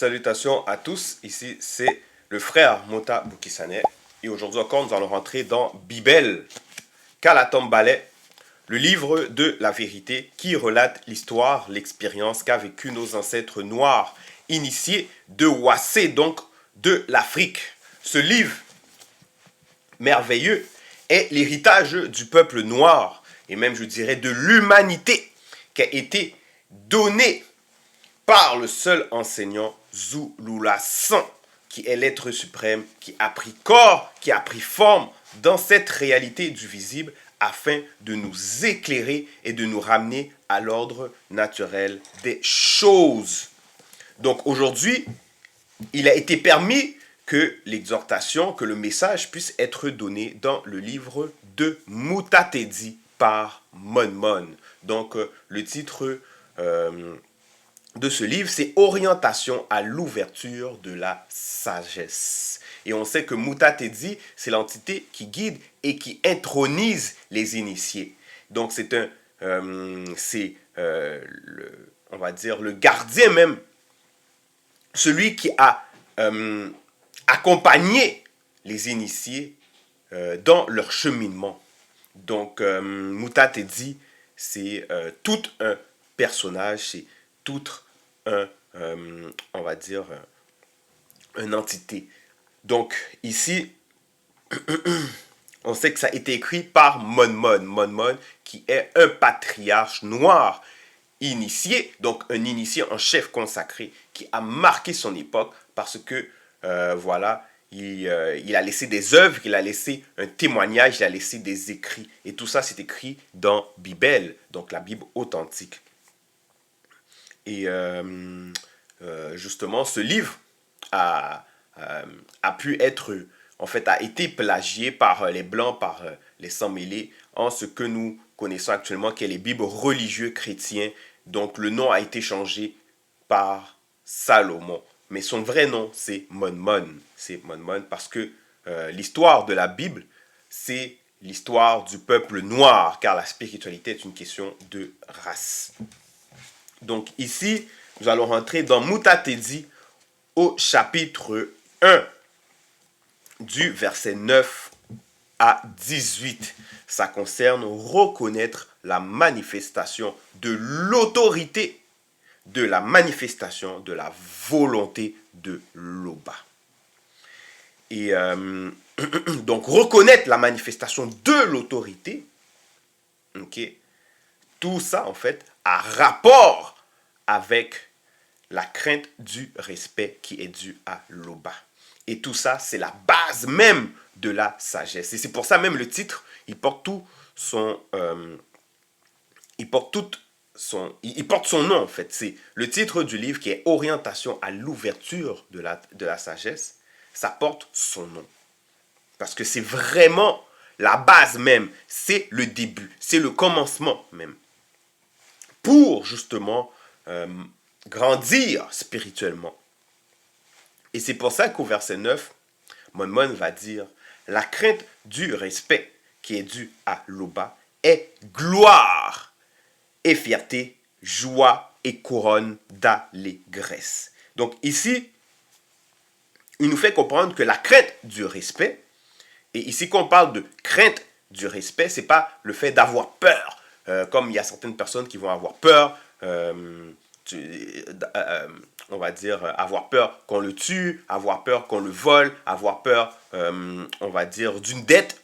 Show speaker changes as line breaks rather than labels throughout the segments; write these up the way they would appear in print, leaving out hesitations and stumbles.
Salutations à tous, ici c'est le frère Mota Boukissane et aujourd'hui encore nous allons rentrer dans Bibel, Kalatombalé, le livre de la vérité qui relate l'histoire, l'expérience qu'a vécu nos ancêtres noirs initiés de Wassé, donc de l'Afrique. Ce livre merveilleux est l'héritage du peuple noir et même je dirais de l'humanité qui a été donné par le seul enseignant Zulula 100, qui est l'être suprême, qui a pris corps, qui a pris forme dans cette réalité du visible afin de nous éclairer et de nous ramener à l'ordre naturel des choses. Donc aujourd'hui, il a été permis que l'exhortation, que le message puisse être donné dans le livre de Mutatedi par Monmon. Donc le titre de ce livre, c'est Orientation à l'ouverture de la sagesse. Et on sait que Mutatedi, c'est l'entité qui guide et qui intronise les initiés. Donc c'est on va dire, le gardien même, celui qui a accompagné les initiés dans leur cheminement. Donc Mutatedi, c'est tout un personnage, c'est tout on va dire, une entité. Donc, ici, on sait que ça a été écrit par Monmon. Monmon, qui est un patriarche noir initié, donc un initié en chef consacré, qui a marqué son époque parce que, voilà, il a laissé des œuvres, il a laissé un témoignage, il a laissé des écrits. Et tout ça, c'est écrit dans Bibel, donc la Bible authentique. Et justement, ce livre a pu être, en fait, a été plagié par les Blancs, par les sans-mêlés, en ce que nous connaissons actuellement, qui est les Bibles religieux chrétiens. Donc, le nom a été changé par Salomon. Mais son vrai nom, c'est Monmon. C'est Monmon parce que l'histoire de la Bible, c'est l'histoire du peuple noir, car la spiritualité est une question de race. Donc ici, nous allons rentrer dans Mutatedi au chapitre 1, du verset 9 à 18. Ça concerne reconnaître la manifestation de l'autorité, de la manifestation de la volonté de l'Oba. Et donc reconnaître la manifestation de l'autorité, ok, tout ça en fait a rapport avec la crainte du respect qui est dû à l'Oba. Et tout ça, c'est la base même de la sagesse. Et c'est pour ça même le titre, il porte tout son... il porte son nom en fait. C'est le titre du livre qui est Orientation à l'ouverture de la sagesse. Ça porte son nom. Parce que c'est vraiment la base même. C'est le début. C'est le commencement même. Pour justement grandir spirituellement. Et c'est pour ça qu'au verset 9, Monmon va dire « La crainte du respect qui est due à l'Oba est gloire et fierté, joie et couronne d'allégresse. » Donc ici, il nous fait comprendre que la crainte du respect, et ici qu'on parle de crainte du respect, ce n'est pas le fait d'avoir peur, comme il y a certaines personnes qui vont avoir peur, on va dire, avoir peur qu'on le tue, avoir peur qu'on le vole, avoir peur, on va dire, d'une dette,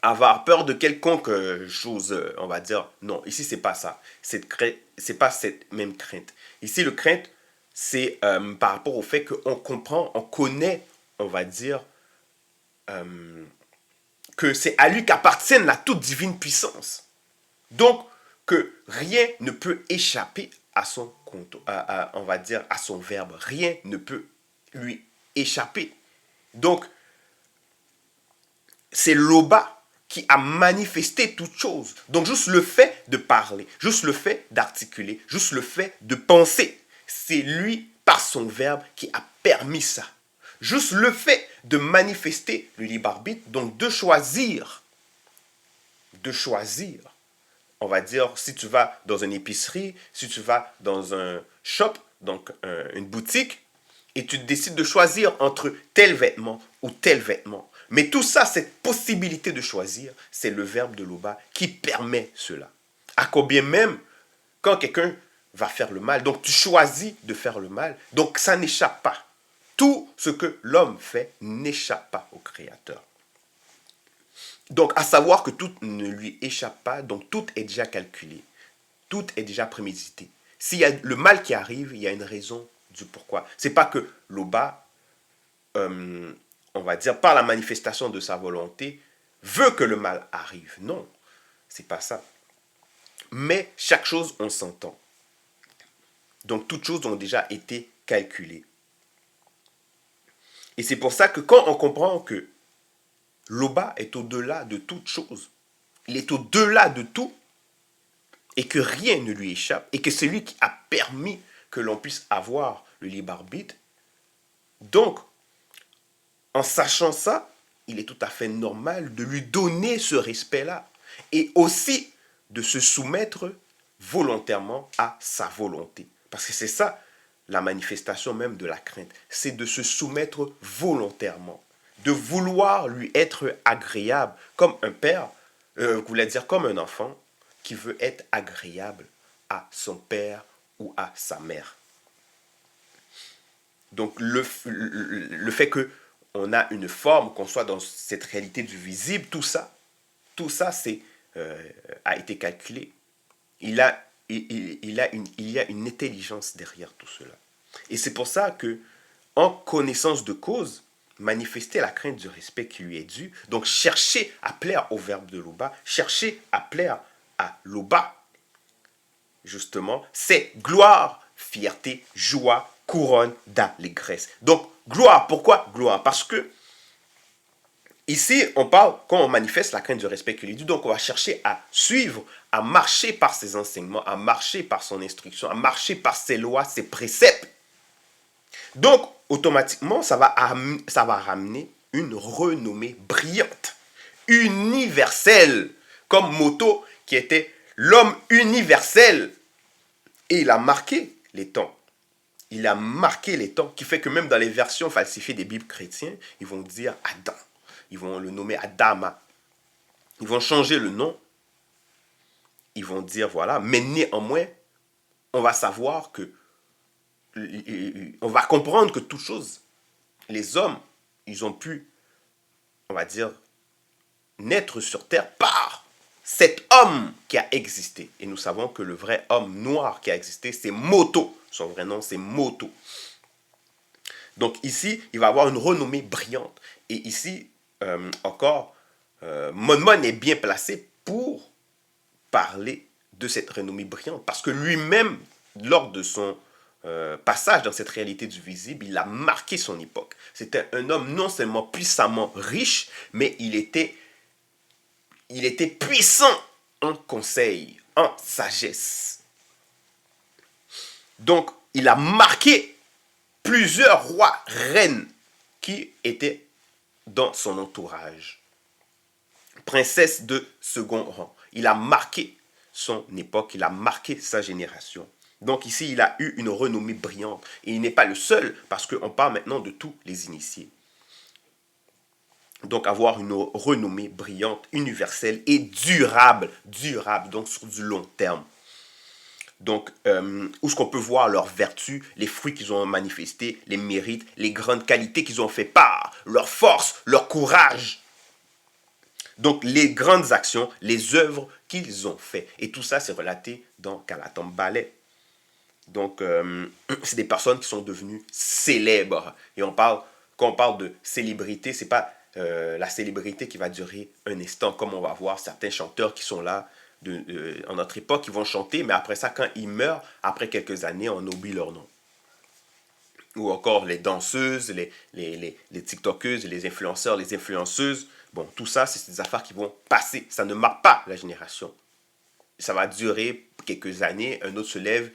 avoir peur de quelconque chose, on va dire. Non, ici, c'est pas ça. C'est pas cette même crainte. Ici, le crainte, c'est par rapport au fait qu'on comprend, on connaît, on va dire, que c'est à lui qu'appartient la toute divine puissance. Donc, que rien ne peut échapper à son compte, on va dire à son verbe. Rien ne peut lui échapper. Donc, c'est l'Oba qui a manifesté toute chose. Donc, juste le fait de parler, juste le fait d'articuler, juste le fait de penser, c'est lui, par son verbe, qui a permis ça. Juste le fait de manifester le libre arbitre, donc de choisir, on va dire, si tu vas dans une épicerie, si tu vas dans un shop, donc une boutique, Et tu décides de choisir entre tel vêtement ou tel vêtement. Mais tout ça, cette possibilité de choisir, c'est le verbe de Loba qui permet cela. À combien même quand quelqu'un va faire le mal, donc tu choisis de faire le mal, donc ça n'échappe pas. Tout ce que l'homme fait n'échappe pas au Créateur. Donc à savoir que tout ne lui échappe pas, donc tout est déjà calculé, tout est déjà prémédité. S'il y a le mal qui arrive, il y a une raison du pourquoi. C'est pas que Loba, on va dire, par la manifestation de sa volonté, veut que le mal arrive. Non, c'est pas ça. Mais chaque chose, on s'entend. Donc toutes choses ont déjà été calculées. Et c'est pour ça que quand on comprend que Loba est au-delà de toute chose, il est au-delà de tout, et que rien ne lui échappe, et que c'est lui qui a permis que l'on puisse avoir le libre arbitre. Donc, en sachant ça, il est tout à fait normal de lui donner ce respect-là, et aussi de se soumettre volontairement à sa volonté. Parce que c'est ça la manifestation même de la crainte, c'est de se soumettre volontairement, de vouloir lui être agréable, comme un père, voulait dire comme un enfant qui veut être agréable à son père ou à sa mère. Donc le fait que on a une forme, qu'on soit dans cette réalité du visible, tout ça a été calculé. Il y a une intelligence derrière tout cela. Et c'est pour ça que, en connaissance de cause, manifester la crainte du respect qui lui est dû, donc chercher à plaire au verbe de Loba, chercher à plaire à Loba, justement, c'est gloire, fierté, joie, couronne d'allégresse. Donc, gloire, pourquoi gloire? Parce que ici, on parle, quand on manifeste la crainte du respect qui lui est dû, donc on va chercher à suivre, à marcher par ses enseignements, à marcher par son instruction, à marcher par ses lois, ses préceptes. Donc, automatiquement, ça va ramener une renommée brillante, universelle, comme Moto, qui était l'homme universel. Et il a marqué les temps. Il a marqué les temps, qui fait que même dans les versions falsifiées des Bibles chrétiennes, ils vont dire Adam. Ils vont le nommer Adama. Ils vont changer le nom. Ils vont dire voilà. Mais néanmoins, on va savoir que on va comprendre que toute chose, les hommes, ils ont pu, on va dire, naître sur terre par cet homme qui a existé. Et nous savons que le vrai homme noir qui a existé, c'est Moto. Son vrai nom, c'est Moto. Donc ici, il va avoir une renommée brillante. Et ici, encore, Mon est bien placé pour parler de cette renommée brillante. Parce que lui-même, lors de son passage dans cette réalité du visible, il a marqué son époque. C'était un homme non seulement puissamment riche, mais il était puissant en conseil, en sagesse. Donc, il a marqué plusieurs rois, reines qui étaient dans son entourage. Princesse de second rang. Il a marqué son époque, il a marqué sa génération. Donc ici, il a eu une renommée brillante. Et il n'est pas le seul, parce qu'on parle maintenant de tous les initiés. Donc avoir une renommée brillante, universelle et durable, donc sur du long terme. Donc, où est-ce qu'on peut voir leurs vertus, les fruits qu'ils ont manifestés, les mérites, les grandes qualités qu'ils ont fait part, leur force, leur courage. Donc, les grandes actions, les œuvres qu'ils ont fait. Et tout ça, c'est relaté dans Kalatam Ballet. Donc, c'est des personnes qui sont devenues célèbres. Et quand on parle de célébrité, c'est pas la célébrité qui va durer un instant, comme on va voir certains chanteurs qui sont là en notre époque, ils vont chanter, mais après ça, quand ils meurent, après quelques années, on oublie leur nom. Ou encore les danseuses, les tiktokeuses, les influenceurs, les influenceuses. Bon, tout ça, c'est des affaires qui vont passer. Ça ne marque pas la génération. Ça va durer quelques années, un autre se lève,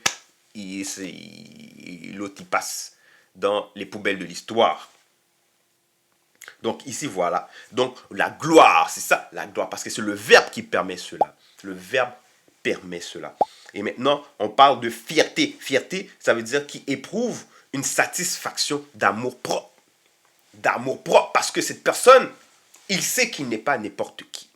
l'autre il passe dans les poubelles de l'histoire. Donc ici, voilà. Donc la gloire, c'est ça, la gloire, parce que c'est le verbe qui permet cela. Le verbe permet cela. Et maintenant, on parle de fierté. Fierté, ça veut dire qui éprouve une satisfaction d'amour propre. D'amour propre, parce que cette personne, il sait qu'il n'est pas n'importe qui.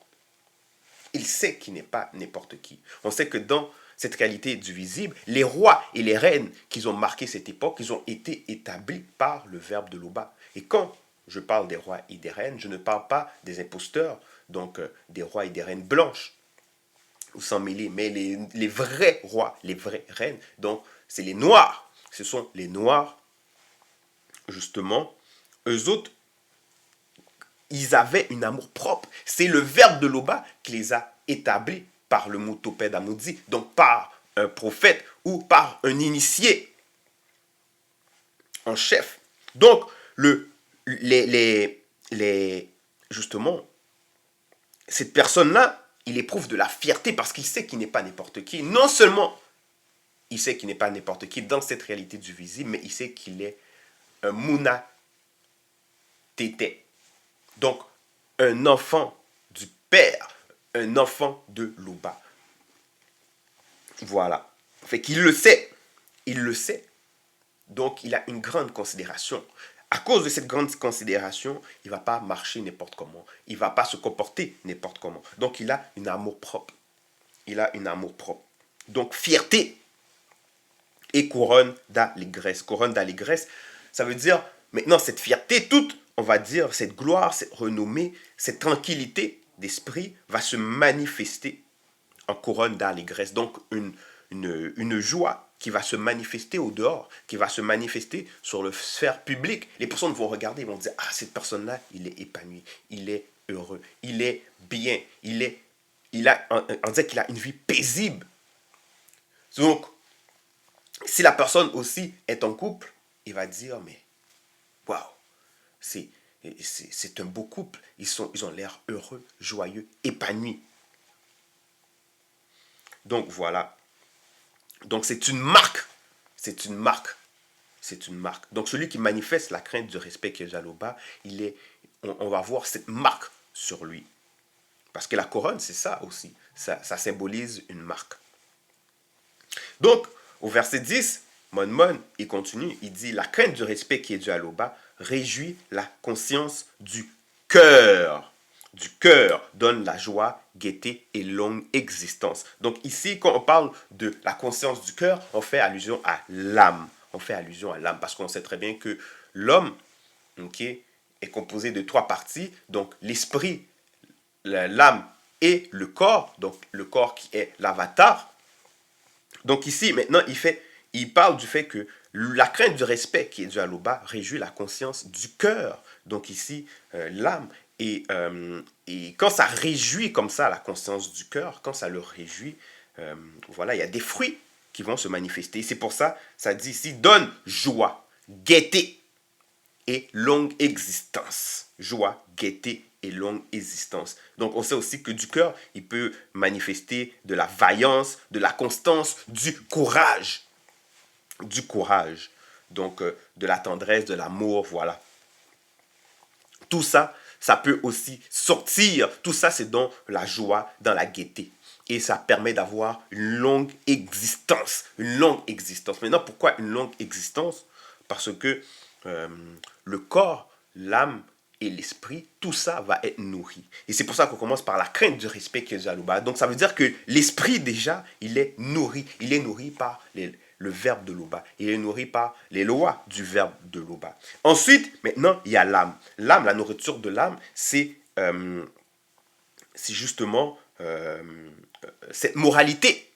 Il sait qu'il n'est pas n'importe qui. On sait que dans cette réalité du visible, les rois et les reines qui ont marqué cette époque, ils ont été établis par le verbe de Loba. Et quand je parle des rois et des reines, je ne parle pas des imposteurs, donc des rois et des reines blanches, ou sans mêler, mais les vrais rois, les vraies reines, donc c'est les noirs. Ce sont les noirs, justement, eux autres, ils avaient une amour propre. C'est le verbe de Loba qui les a établis par le Mutopède Amoudi, donc par un prophète ou par un initié en chef. Donc, justement, cette personne-là, il éprouve de la fierté parce qu'il sait qu'il n'est pas n'importe qui. Non seulement il sait qu'il n'est pas n'importe qui dans cette réalité du visible, mais il sait qu'il est un Muna Tété. Donc, un enfant du Père, un enfant de Loba. Voilà. Fait qu'il le sait. Il le sait. Donc, il a une grande considération. À cause de cette grande considération, il ne va pas marcher n'importe comment. Il ne va pas se comporter n'importe comment. Donc, il a une amour propre. Il a une amour propre. Donc, fierté et couronne d'allégresse. Couronne d'allégresse, ça veut dire, maintenant, cette fierté toute, on va dire, cette gloire, cette renommée, cette tranquillité d'esprit va se manifester en couronne d'allégresse. Donc, une joie qui va se manifester au dehors, qui va se manifester sur le sphère publique. Les personnes vont regarder, ils vont dire, ah, cette personne-là, il est épanoui, il est heureux, il est bien, on dirait qu'il a une vie paisible. Donc, si la personne aussi est en couple, il va dire, mais, waouh, c'est un beau couple, ils ont l'air heureux, joyeux, épanouis. Donc, voilà. Donc, c'est une marque. C'est une marque. C'est une marque. Donc, celui qui manifeste la crainte du respect qui est Jaloba, on va voir cette marque sur lui. Parce que la couronne, c'est ça aussi. Ça symbolise une marque. Donc, au verset 10, Mon, il continue, il dit, la crainte du respect qui est due à Loba réjouit la conscience du cœur. Du cœur donne la joie, gaieté et longue existence. Donc ici, quand on parle de la conscience du cœur, on fait allusion à l'âme. On fait allusion à l'âme parce qu'on sait très bien que l'homme, okay, est composé de 3 parties. Donc l'esprit, l'âme et le corps. Donc le corps qui est l'avatar. Donc ici, maintenant, il parle du fait que la crainte du respect qui est due à Loba réjouit la conscience du cœur. Donc ici, l'âme. Et quand ça réjouit comme ça la conscience du cœur, quand ça le réjouit, voilà, il y a des fruits qui vont se manifester. C'est pour ça, ça dit ici, donne joie, gaieté et longue existence. Joie, gaieté et longue existence. Donc on sait aussi que du cœur, il peut manifester de la vaillance, de la constance, du courage. Du courage. Donc de la tendresse, de l'amour, voilà. Tout ça, ça peut aussi sortir. Tout ça, c'est dans la joie, dans la gaieté. Et ça permet d'avoir une longue existence. Une longue existence. Maintenant, pourquoi une longue existence? Parce que le corps, l'âme et l'esprit, tout ça va être nourri. Et c'est pour ça qu'on commence par la crainte du respect qui est Jalouba. Donc ça veut dire que l'esprit déjà, il est nourri. Il est nourri par le verbe de Loba. Il est nourri par les lois du verbe de Loba. Ensuite, maintenant, il y a l'âme. L'âme, la nourriture de l'âme, c'est justement cette moralité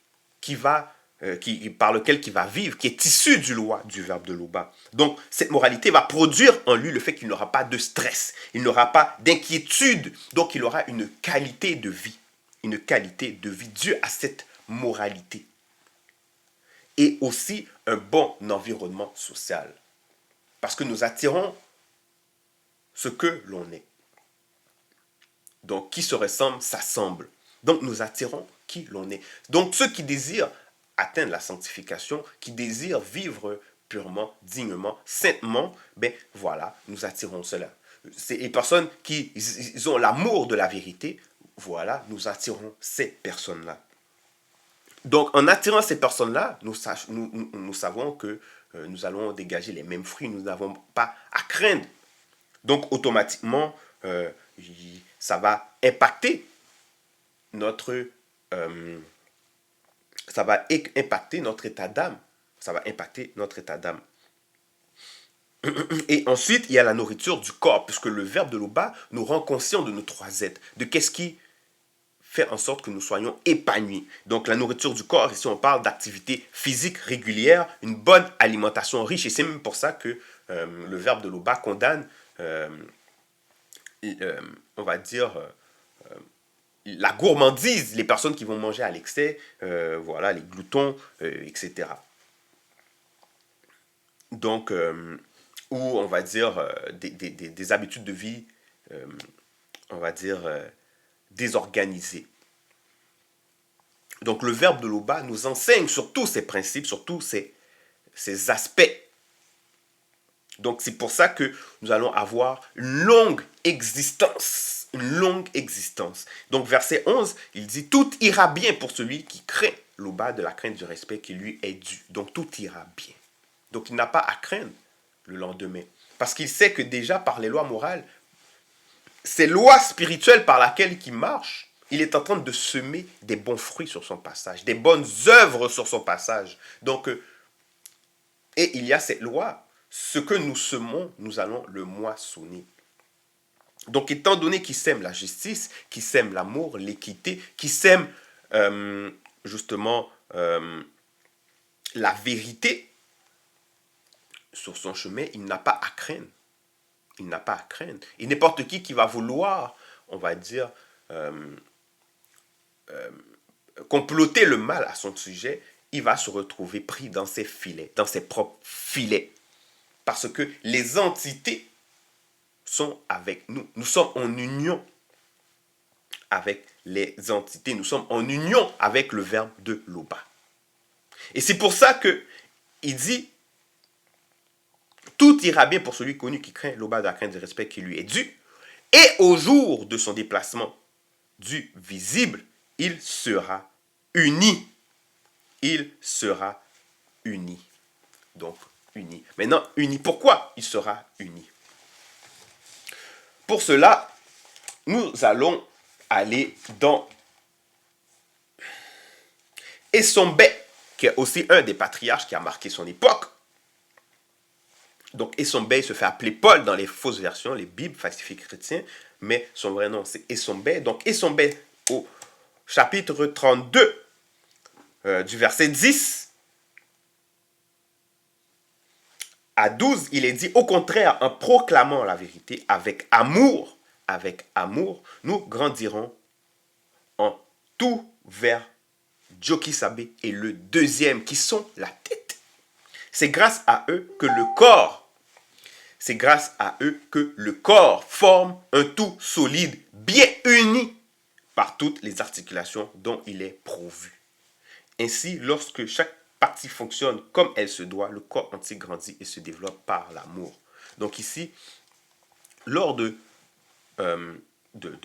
par lequel il va vivre, qui est issue du verbe de Loba. Donc, cette moralité va produire en lui le fait qu'il n'aura pas de stress, il n'aura pas d'inquiétude, donc il aura une qualité de vie due à cette moralité. Et aussi un bon environnement social. Parce que nous attirons ce que l'on est. Donc, qui se ressemble, s'assemble. Donc, nous attirons qui l'on est. Donc, ceux qui désirent atteindre la sanctification, qui désirent vivre purement, dignement, saintement, ben voilà, nous attirons cela. C'est les personnes qui ils ont l'amour de la vérité, voilà, nous attirons ces personnes-là. Donc, en attirant ces personnes-là, nous savons que nous allons dégager les mêmes fruits, nous n'avons pas à craindre. Donc automatiquement, ça va impacter notre état d'âme. Ça va impacter notre état d'âme. Et ensuite, il y a la nourriture du corps, puisque le verbe de l'Oba nous rend conscients de nos 3 êtres, de qu'est-ce qui fait en sorte que nous soyons épanouis. Donc la nourriture du corps, ici on parle d'activité physique régulière, une bonne alimentation riche, et c'est même pour ça que le verbe de l'Oba condamne, on va dire, la gourmandise, les personnes qui vont manger à l'excès, voilà, les gloutons, etc. Donc, ou on va dire des habitudes de vie, on va dire, désorganisées. Donc, le verbe de l'Oba nous enseigne sur tous ces principes, sur tous ces aspects. Donc, c'est pour ça que nous allons avoir une longue existence. Une longue existence. Donc, verset 11, il dit « Tout ira bien pour celui qui craint l'Oba de la crainte du respect qui lui est dû. » Donc, tout ira bien. Donc, il n'a pas à craindre le lendemain. Parce qu'il sait que déjà, par les lois morales, ces lois spirituelles par lesquelles il marche, il est en train de semer des bons fruits sur son passage, des bonnes œuvres sur son passage. Donc, et il y a cette loi. Ce que nous semons, nous allons le moissonner. Donc, étant donné qu'il sème la justice, qu'il sème l'amour, l'équité, qu'il sème justement la vérité sur son chemin, il n'a pas à craindre. Il n'a pas à craindre. Et n'importe qui va vouloir, on va dire, comploter le mal à son sujet, il va se retrouver pris dans ses filets, dans ses propres filets. Parce que les entités sont avec nous. Nous sommes en union avec les entités. Nous sommes en union avec le verbe de l'Oba. Et c'est pour ça que il dit tout ira bien pour celui connu qui craint l'Oba de la crainte du respect qui lui est dû. Et au jour de son déplacement du visible, il sera uni. Il sera uni. Donc, uni. Maintenant, uni. Pourquoi il sera uni? Pour cela, nous allons aller dans Essombé, qui est aussi un des patriarches qui a marqué son époque. Donc, Essombé se fait appeler Paul dans les fausses versions, les Bibles falsifiées chrétiens, mais son vrai nom, c'est Essombé. Donc, Essombé, au chapitre 32, du verset 10 à 12, il est dit, au contraire, en proclamant la vérité avec amour, nous grandirons en tout vers Djokisabé et le deuxième, qui sont la tête. C'est grâce à eux que le corps forme un tout solide, bien uni par toutes les articulations dont il est pourvu. Ainsi, lorsque chaque partie fonctionne comme elle se doit, le corps entier grandit et se développe par l'amour. Donc ici, lors de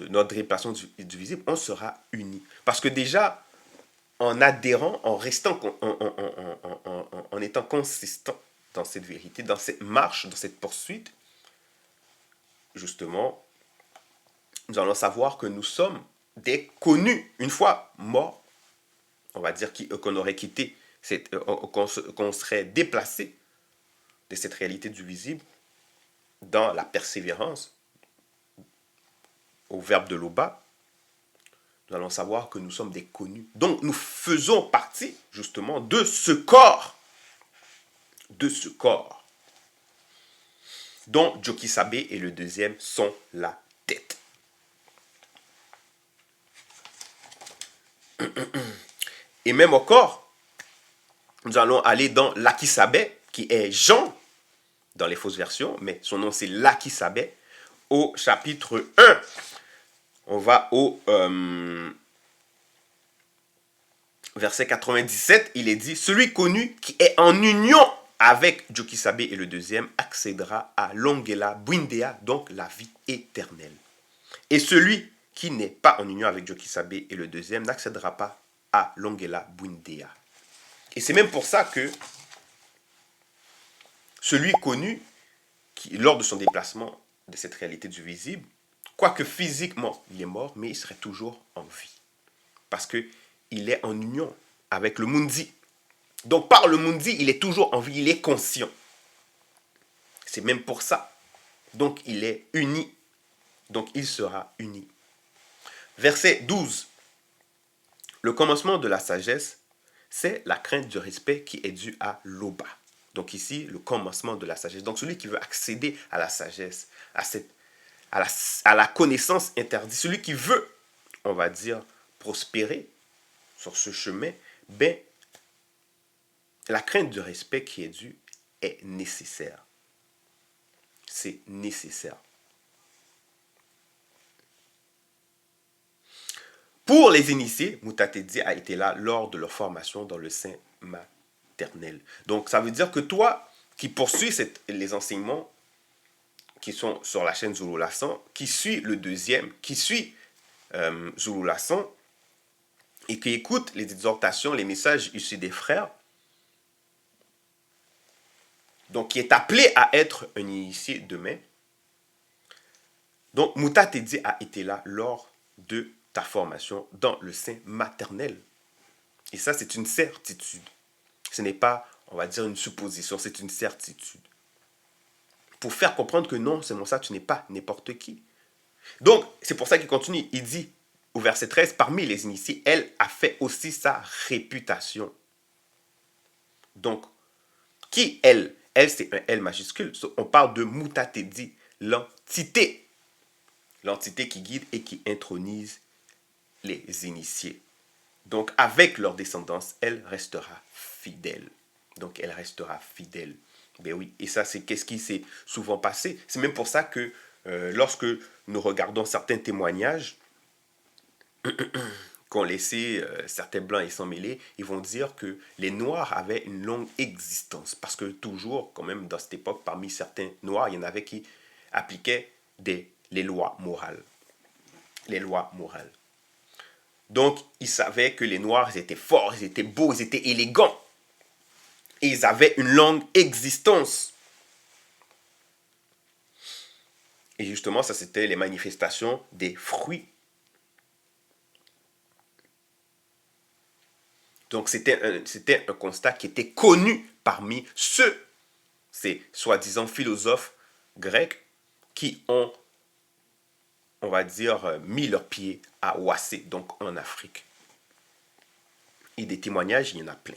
notre déplacement du visible, on sera unis. Parce que déjà, en adhérant, en restant, en étant consistant dans cette vérité, dans cette marche, dans cette poursuite, justement, nous allons savoir que nous sommes des connus. Une fois morts, on va dire qu'on aurait quitté, qu'on serait déplacé de cette réalité du visible dans la persévérance au verbe de l'Oba, nous allons savoir que nous sommes des connus. Donc, nous faisons partie, justement, de ce corps. De ce corps. Dont Djokisabé et le deuxième sont la tête. Et même encore, nous allons aller dans Lakisabé, qui est Jean, dans les fausses versions, mais son nom c'est Lakisabé, au chapitre 1. On va au verset 97, il est dit, celui connu qui est en union avec Djokisabé et le deuxième accédera à Longela Bwindea, donc la vie éternelle. Et celui qui n'est pas en union avec Djokisabé et le deuxième n'accédera pas à Longela Bwindea. Et c'est même pour ça que celui connu qui, lors de son déplacement de cette réalité du visible, quoique physiquement il est mort, mais il serait toujours en vie. Parce qu'il est en union avec le Mundi. Donc par le Mundi, il est toujours en vie, il est conscient. C'est même pour ça. Donc il est uni. Donc il sera uni. Verset 12. Le commencement de la sagesse, c'est la crainte du respect qui est due à l'Oba. Donc ici, le commencement de la sagesse. Donc celui qui veut accéder à la sagesse, à la connaissance interdite, celui qui veut, on va dire, prospérer sur ce chemin, ben, la crainte du respect qui est due est nécessaire. C'est nécessaire. Pour les initiés, Mutatedi a été là lors de leur formation dans le sein maternel. Donc ça veut dire que toi qui poursuis les enseignements qui sont sur la chaîne Zulu Lassan, qui suit le deuxième, qui suit Zulu Lassan, et qui écoute les exhortations, les messages issus des frères, donc qui est appelé à être un initié demain. Donc Mutatedi a été là lors de ta formation dans le sein maternel. Et ça, c'est une certitude. Ce n'est pas, on va dire, une supposition, c'est une certitude. Pour faire comprendre que non, c'est mon ça, tu n'es pas n'importe qui. Donc, c'est pour ça qu'il continue. Il dit, au verset 13, parmi les initiés, elle a fait aussi sa réputation. Donc, qui elle? Elle, c'est un L majuscule. On parle de Mutatedi, l'entité. L'entité qui guide et qui intronise les initiés. Donc, avec leur descendance, elle restera fidèle. Donc, elle restera fidèle. Ben oui, et ça, c'est qu'est-ce qui s'est souvent passé. C'est même pour ça que lorsque nous regardons certains témoignages qu'ont laissé certains blancs et sans mêlés, ils vont dire que les Noirs avaient une longue existence. Parce que toujours, quand même, dans cette époque, parmi certains Noirs, il y en avait qui appliquaient les lois morales. Les lois morales. Donc, ils savaient que les Noirs, ils étaient forts, ils étaient beaux, ils étaient élégants. Et ils avaient une longue existence. Et justement, ça, c'était les manifestations des fruits. Donc, c'était un constat qui était connu parmi ces soi-disant philosophes grecs qui ont, on va dire, mis leurs pieds à Ouassé, donc en Afrique. Et des témoignages, il y en a plein.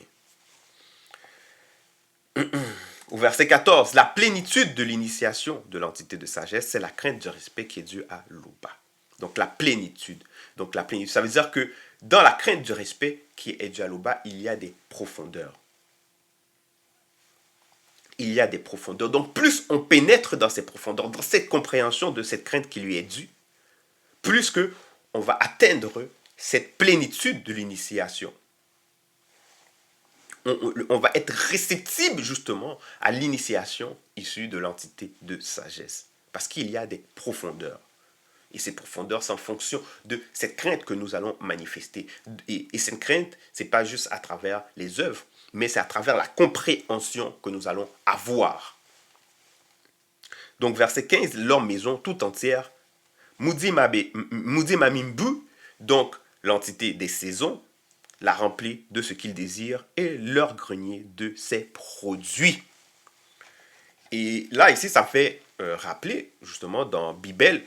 Au verset 14, la plénitude de l'initiation de l'entité de sagesse, c'est la crainte du respect qui est due à l'Oba. Donc la plénitude. Donc la plénitude, ça veut dire que dans la crainte du respect qui est due à l'Oba, il y a des profondeurs. Il y a des profondeurs. Donc plus on pénètre dans ces profondeurs, dans cette compréhension de cette crainte qui lui est due, plus que on va atteindre cette plénitude de l'initiation. On va être réceptible justement à l'initiation issue de l'entité de sagesse. Parce qu'il y a des profondeurs. Et ces profondeurs, c'est en fonction de cette crainte que nous allons manifester. Et cette crainte, ce n'est pas juste à travers les œuvres, mais c'est à travers la compréhension que nous allons avoir. Donc verset 15, leur maison tout entière, Moudi Mamimbu, donc l'entité des saisons, la remplit de ce qu'ils désirent et leur grenier de ses produits. Et là, ici, ça fait rappeler, justement, dans Bible,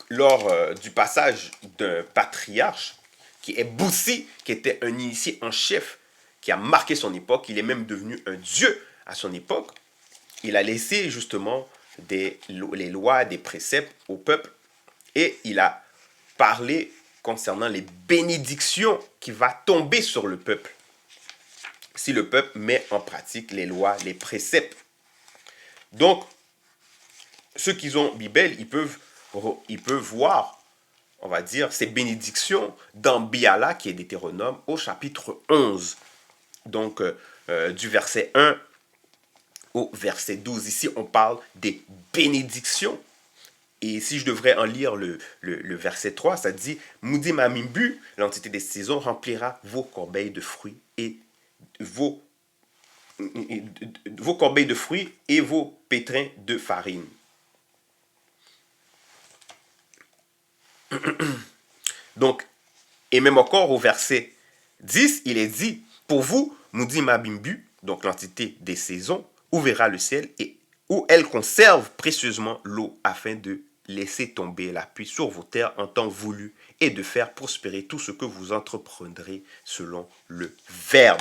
lors du passage d'un patriarche qui est Boussi, qui était un initié en chef, qui a marqué son époque. Il est même devenu un dieu à son époque. Il a laissé, justement, les lois, des préceptes au peuple et il a parlé concernant les bénédictions qui vont tomber sur le peuple si le peuple met en pratique les lois, les préceptes. Donc, ceux qui ont Bible, ils peuvent voir, on va dire, ces bénédictions dans Biala, qui est Deutéronome, au chapitre 11. Donc, du verset 1 au verset 12. Ici, on parle des bénédictions. Et si je devrais en lire le verset 3, ça dit « Moudi Mamimbu, l'entité des saisons, remplira vos corbeilles de fruits et vos vos corbeilles de fruits et vos pétrins de farine. Donc, et même encore au verset 10, il est dit, pour vous, Moudi Mabimbu, donc l'entité des saisons, ouvrira le ciel et où elle conserve précieusement l'eau afin de laisser tomber la pluie sur vos terres en temps voulu et de faire prospérer tout ce que vous entreprendrez selon le verbe.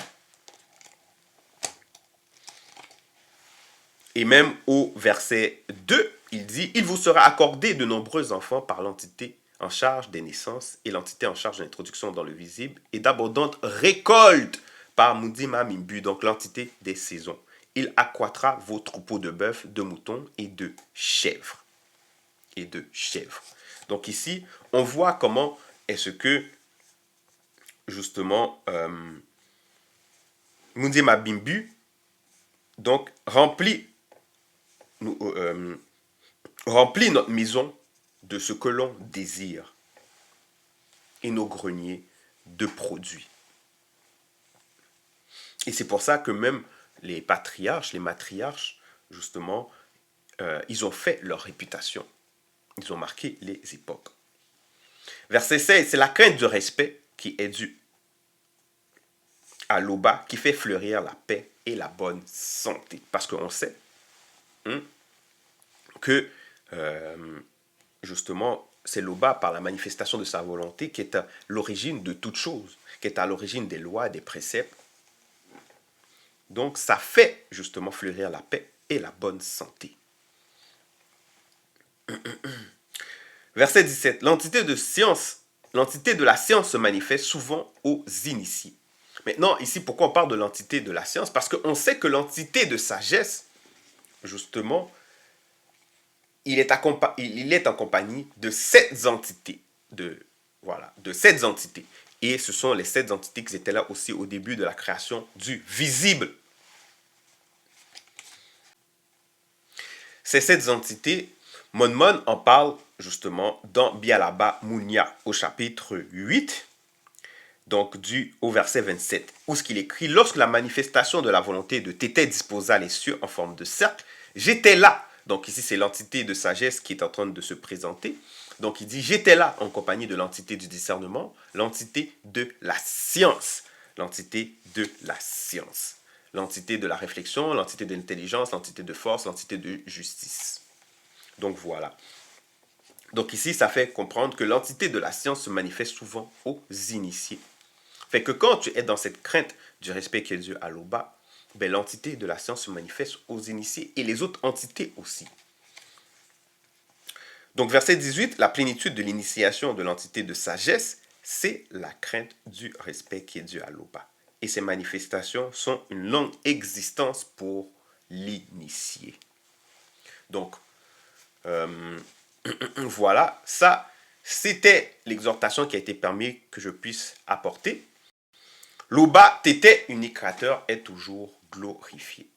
Et même au verset 2, il dit, il vous sera accordé de nombreux enfants par l'entité en charge des naissances et l'entité en charge de l'introduction dans le visible et d'abondantes récoltes par Moudima Mimbu, donc l'entité des saisons. Il accroîtra vos troupeaux de bœufs, de moutons et de chèvres. Donc ici, on voit comment est-ce que, justement, Moudima Mimbu, donc, remplit notre maison de ce que l'on désire et nos greniers de produits. Et c'est pour ça que même les patriarches, les matriarches, justement, ils ont fait leur réputation. Ils ont marqué les époques. Verset 16, c'est la crainte du respect qui est due à l'Oba qui fait fleurir la paix et la bonne santé. Parce qu'on sait que, justement, c'est l'Oba par la manifestation de sa volonté qui est à l'origine de toute chose, qui est à l'origine des lois, des préceptes. Donc, ça fait justement fleurir la paix et la bonne santé. Verset 17. L'entité de la science se manifeste souvent aux initiés. Maintenant, ici, pourquoi on parle de l'entité de la science? Parce qu'on sait que l'entité de sagesse, justement, il est en compagnie de 7 entités. De 7 entités. Et ce sont les 7 entités qui étaient là aussi au début de la création du visible. Ces 7 entités, Monmon en parle justement dans Bialaba Mounia au chapitre 8, donc au verset 27, où ce qu'il écrit, lorsque la manifestation de la volonté de Tété disposa les cieux en forme de cercle, j'étais là. Donc ici, c'est l'entité de sagesse qui est en train de se présenter. Donc il dit, j'étais là en compagnie de l'entité du discernement, l'entité de la science. L'entité de la science. L'entité de la réflexion, l'entité de l'intelligence, l'entité de force, l'entité de justice. Donc voilà. Donc ici, ça fait comprendre que l'entité de la science se manifeste souvent aux initiés. Fait que quand tu es dans cette crainte du respect qui est dû à l'Oba, ben, l'entité de la science se manifeste aux initiés et les autres entités aussi. Donc verset 18, la plénitude de l'initiation de l'entité de sagesse, c'est la crainte du respect qui est dû à l'Oba. Et ces manifestations sont une longue existence pour l'initié. Donc, voilà, ça, c'était l'exhortation qui a été permis que je puisse apporter. L'Oba, Tété, unique créateur, est toujours glorifié.